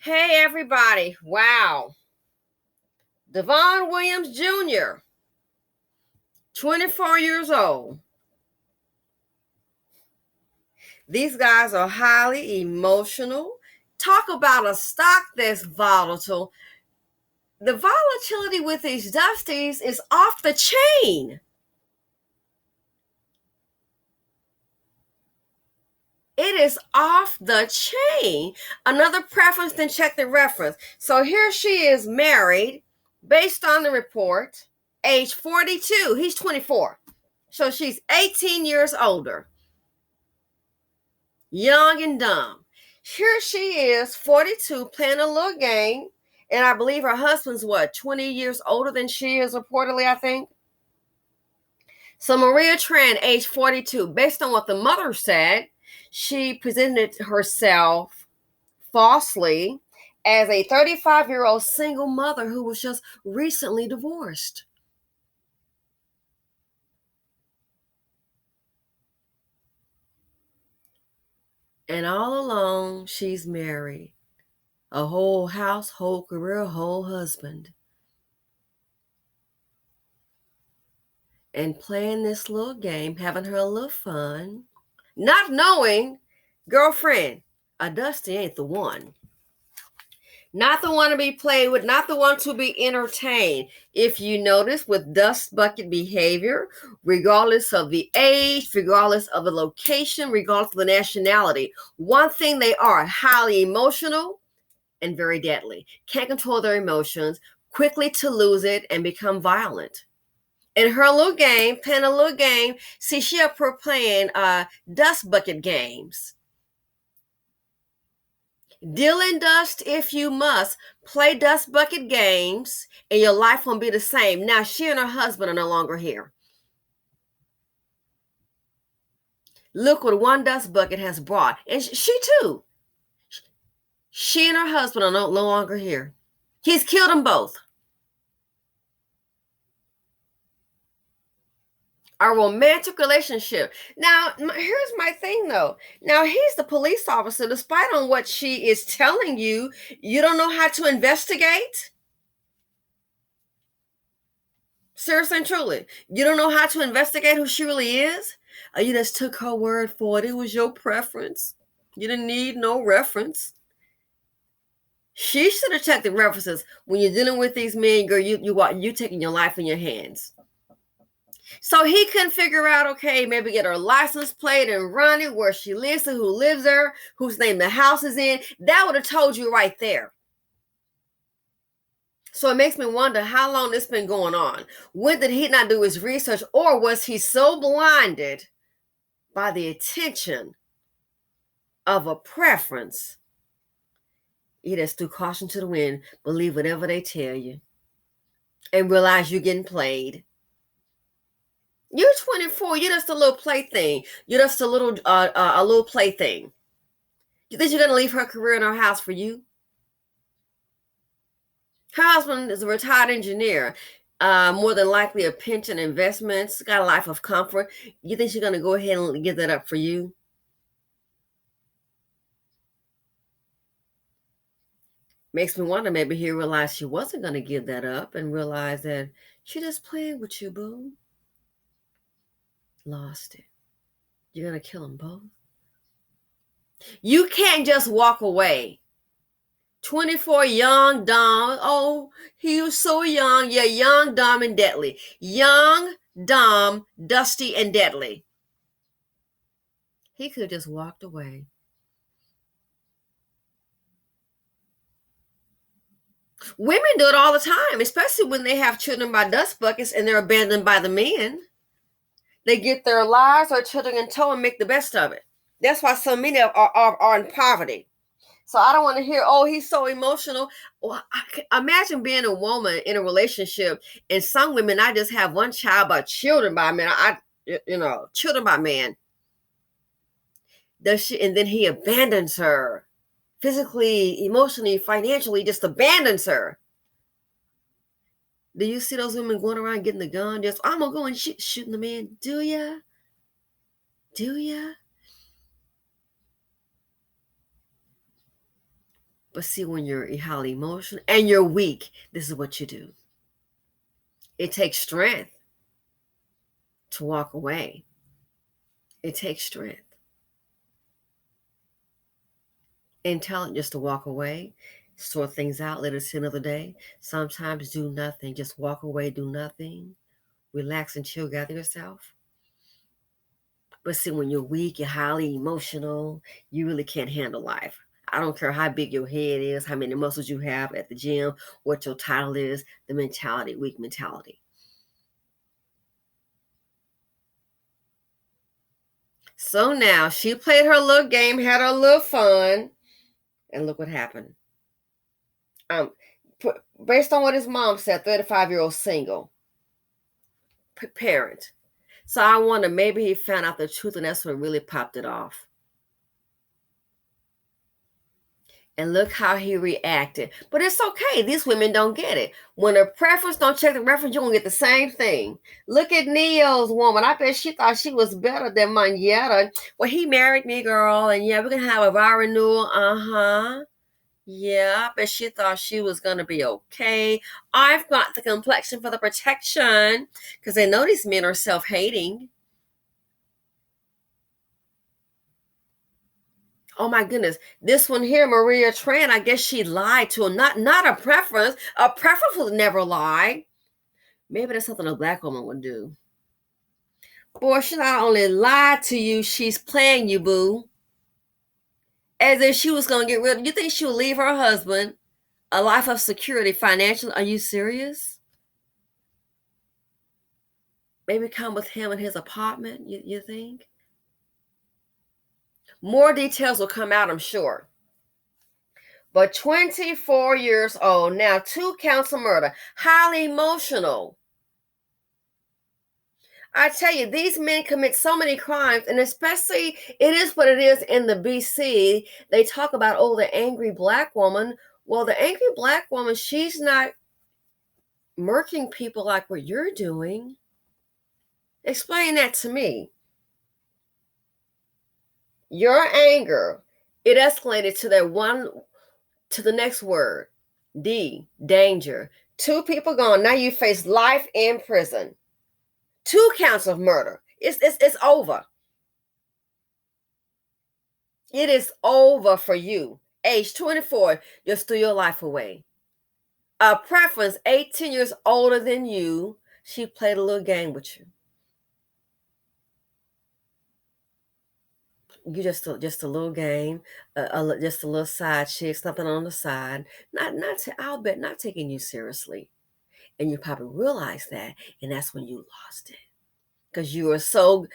Hey, everybody. Wow. Devon Williams Jr., 24 years old. These guys are highly emotional. Talk about a stock that's volatile. The volatility with these Dusties is off the chain. It is off the chain. Another preference, then check the reference. So here she is married, based on the report, age 42. He's 24. So she's 18 years older. Young and dumb. Here she is, 42, playing a little game. And I believe her husband's 20 years older than she is, reportedly, I think. So Maria Tran, age 42, based on what the mother said, she presented herself falsely as a 35-year-old single mother who was just recently divorced. And all along, she's married. A whole house, whole career, whole husband. And playing this little game, having her a little fun, not knowing, girlfriend, a Dusty ain't the one. Not the one to be played with, not the one to be entertained. If you notice with dust bucket behavior, regardless of the age, regardless of the location, regardless of the nationality, one thing they are highly emotional and very deadly. Can't control their emotions, quickly to lose it and become violent. In her little game, playing a little game, see, she up here playing dust bucket games. Deal in dust if you must. Play dust bucket games, and your life won't be the same. Now, she and her husband are no longer here. Look what one dust bucket has brought. And she too. She and her husband are no longer here. He's killed them both. A romantic relationship. Now, here's my thing though. Now, he's the police officer. Despite on what she is telling you, you don't know how to investigate? Seriously and truly, you don't know how to investigate who she really is? You just took her word for it. It was your preference. You didn't need no reference. She should have checked the references. When you're dealing with these men, girl, you taking your life in your hands. So he couldn't figure out, okay, maybe get her license plate and run it, where she lives and who lives there, whose name the house is in. That would have told you right there. So it makes me wonder how long this been going on. When did he not do his research, or was he so blinded by the attention of a preference? He just threw caution to the wind, believe whatever they tell you, and realize you're getting played. You're 24. You're just a little plaything. You're just a little plaything. You think you're gonna leave her career in her house for you? Her husband is a retired engineer, more than likely a pension, investments, got a life of comfort. You think she's gonna go ahead and give that up for you? Makes me wonder, maybe he realized she wasn't gonna give that up and realized that she just played with you, boo. Lost it. You're gonna kill them both. You can't just walk away. 24, young, dumb. Oh, he was so young. Yeah, young, dumb, and deadly. Young, dumb, dusty, and deadly. He could have just walked away. Women do it all the time, especially when they have children by dust buckets and they're abandoned by the men. They get their lives or children in tow and make the best of it. That's why so many are in poverty. So I don't want to hear, oh, he's so emotional. Well, imagine being a woman in a relationship, and some women, I just have one child by children by men. Children by man. And then he abandons her, physically, emotionally, financially, just abandons her. Do you see those women going around getting the gun? Just, I'm gonna go and shooting the man. Do ya? Do ya? But see, when you're highly emotional and you're weak, this is what you do. It takes strength to walk away. It takes strength. Intelligent just to walk away, sort things out, let it see another day. Sometimes do nothing. Just walk away, do nothing. Relax and chill, gather yourself. But see, when you're weak, you're highly emotional, you really can't handle life. I don't care how big your head is, how many muscles you have at the gym, what your title is, the mentality, weak mentality. So now she played her little game, had her little fun, and look what happened. Based on what his mom said, 35-year-old single parent. So I wonder, maybe he found out the truth and that's what really popped it off. And look how he reacted. But it's okay. These women don't get it. When a preference don't check the reference, you're going to get the same thing. Look at Neo's woman. I bet she thought she was better than Manetta. Well, he married me, girl. And yeah, we're going to have a vow renewal. Uh-huh. Yeah, I bet she thought she was going to be okay. I've got the complexion for the protection. Because they know these men are self-hating. Oh my goodness. This one here, Maria Tran, I guess she lied to him. Not a preference. A preference would never lie. Maybe that's something a black woman would do. Boy, she not only lied to you, she's playing you, boo. As if she was going to get rid of you. Think she would leave her husband a life of security financially? Are you serious? Maybe come with him in his apartment, you think? More details will come out, I'm sure. But 24 years old, now 2 counts of murder, highly emotional. I tell you, these men commit so many crimes, and especially it is what it is in the BC. They talk about, oh, the angry black woman. Well, the angry black woman, she's not murking people like what you're doing. Explain that to me. Your anger, it escalated to the next word. D, danger. 2 people gone. Now you face life in prison. 2 counts of murder. It's over. It is over for you. Age 24, just threw your life away. A preference, 18 years older than you. She played a little game with you. You just a little game, just a little side chick, something on the side. I'll bet not taking you seriously. And you probably realize that, and that's when you lost it. Because you are so,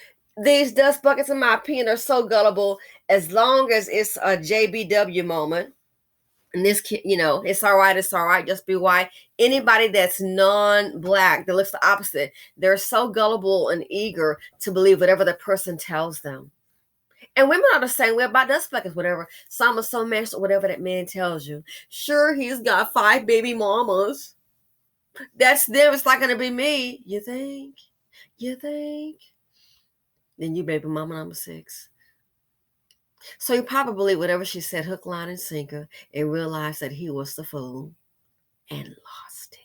these dust buckets, in my opinion, are so gullible. As long as it's a JBW moment, and this kid, it's all right, just be white. Anybody that's non-black, that looks the opposite, they're so gullible and eager to believe whatever the person tells them. And women are the same way about dust buckets, whatever. Some are so matched, whatever that man tells you. Sure, he's got 5 baby mamas. That's them. It's not going to be me. You think? Then you baby mama number 6. So you probably believe whatever she said, hook, line, and sinker, and realized that he was the fool and lost it.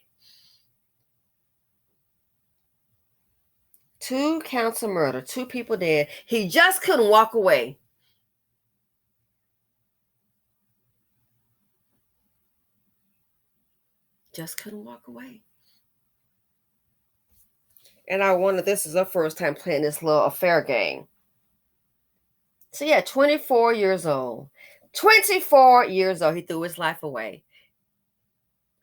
2 counts of murder, 2 people dead. He just couldn't walk away. Just couldn't walk away. And I wonder, this is her first time playing this little affair game. So yeah, 24 years old. 24 years old, he threw his life away.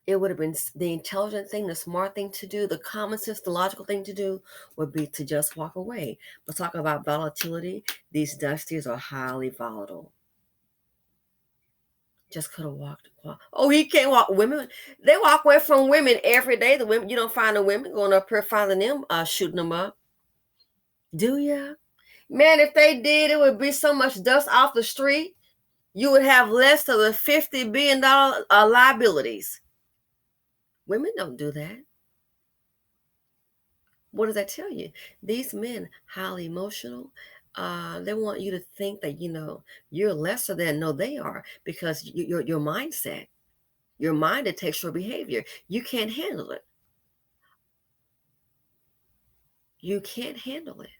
It would have been the intelligent thing, the smart thing to do, the common sense, the logical thing to do would be to just walk away. But talk about volatility, these dusties are highly volatile. Just could have walked. Oh, he can't walk. Women, they walk away from women every day. The women, you don't find the women going up here finding them, shooting them up. Do ya? Man, if they did, it would be so much dust off the street. You would have less of the $50 billion liabilities. Women don't do that. What does that tell you? These men, highly emotional, They want you to think that, you're lesser than. No, they are, because your mindset, your mind dictates your behavior. You can't handle it. You can't handle it.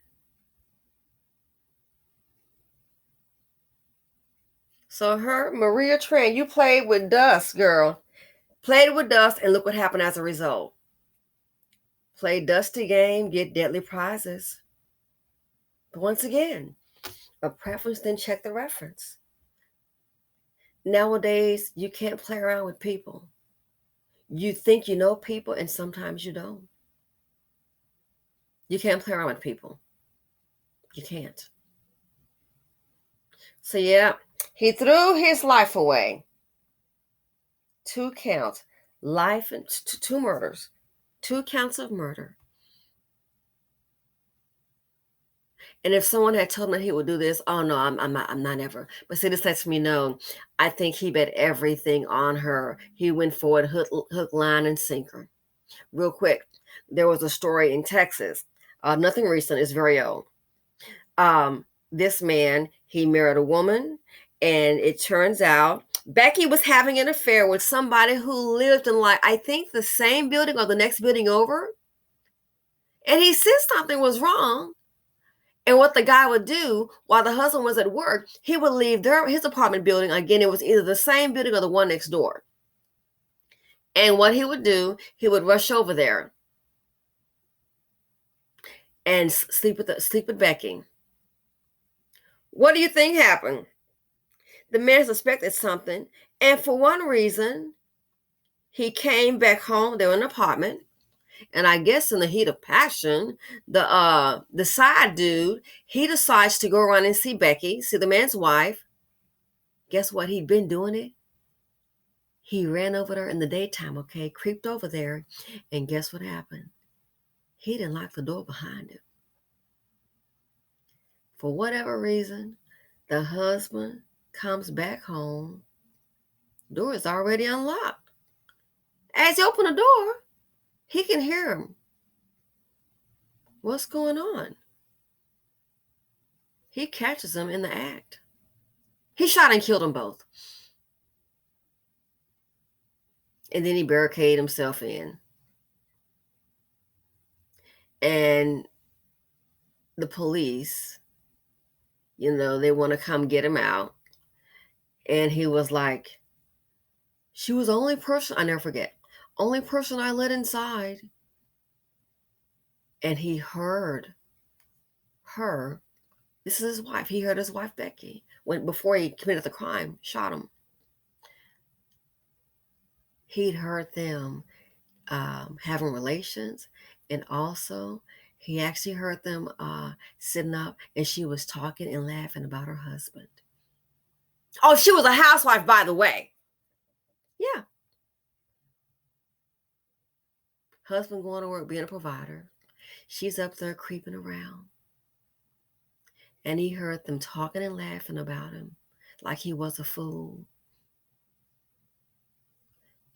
So Maria Tran, you played with dust, girl. Played with dust, and look what happened as a result. Play dusty game, get deadly prizes. But once again, a preference, then check the reference. Nowadays, you can't play around with people. You think you know people, and sometimes you don't. You can't play around with people. You can't. So yeah, he threw his life away. 2 counts, life and 2 murders, 2 counts of murder. And if someone had told me he would do this, oh no, I'm not ever. But see, this lets me know, I think he bet everything on her. He went forward, hook, line, and sinker. Real quick, there was a story in Texas. Nothing recent, it's very old. This man, he married a woman, and it turns out Becky was having an affair with somebody who lived in, like, I think the same building or the next building over. And he said something was wrong. And what the guy would do while the husband was at work, he would leave his apartment building. Again, it was either the same building or the one next door. And what he would do, he would rush over there and sleep with Becky. What do you think happened? The man suspected something, and for one reason, he came back home. They were in an apartment, and I guess in the heat of passion, the side dude, he decides to go around and see Becky, see the man's wife. Guess what? He'd been doing it. He ran over there in the daytime, okay, creeped over there, and guess what happened? He didn't lock the door behind him. For whatever reason, the husband comes back home. Door is already unlocked. As he opened the door, he can hear him. What's going on? He catches him in the act. He shot and killed them both. And then he barricaded himself in. And the police, they want to come get him out. And he was like, she was the only person, I never forget, only person I let inside. And he heard her. This is his wife. He heard his wife, Becky, before he committed the crime, shot him. He'd heard them having relations, and also he actually heard them sitting up, and she was talking and laughing about her husband. Oh, she was a housewife, by the way. Yeah. Husband going to work, being a provider. She's up there creeping around. And he heard them talking and laughing about him like he was a fool.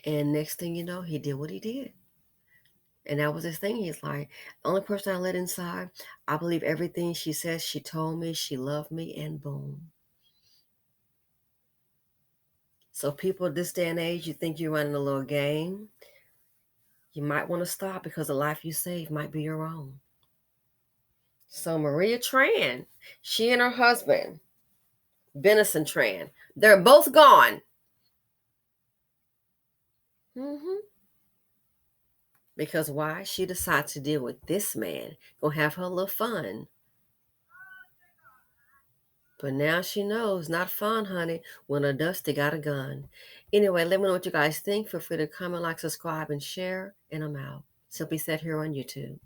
And next thing you know, he did what he did. And that was his thing. He's like, the only person I let inside, I believe everything she says. She told me, she loved me, and boom. So people this day and age, you think you're running a little game, you might want to stop, because the life you save might be your own. So Maria Tran, she and her husband, Benison Tran, they're both gone. Because why? She decided to deal with this man, go have her little fun. But now she knows, not fun, honey, when a dusty got a gun. Anyway, let me know what you guys think. Feel free to comment, like, subscribe, and share. And I'm out. Simply Said here on YouTube.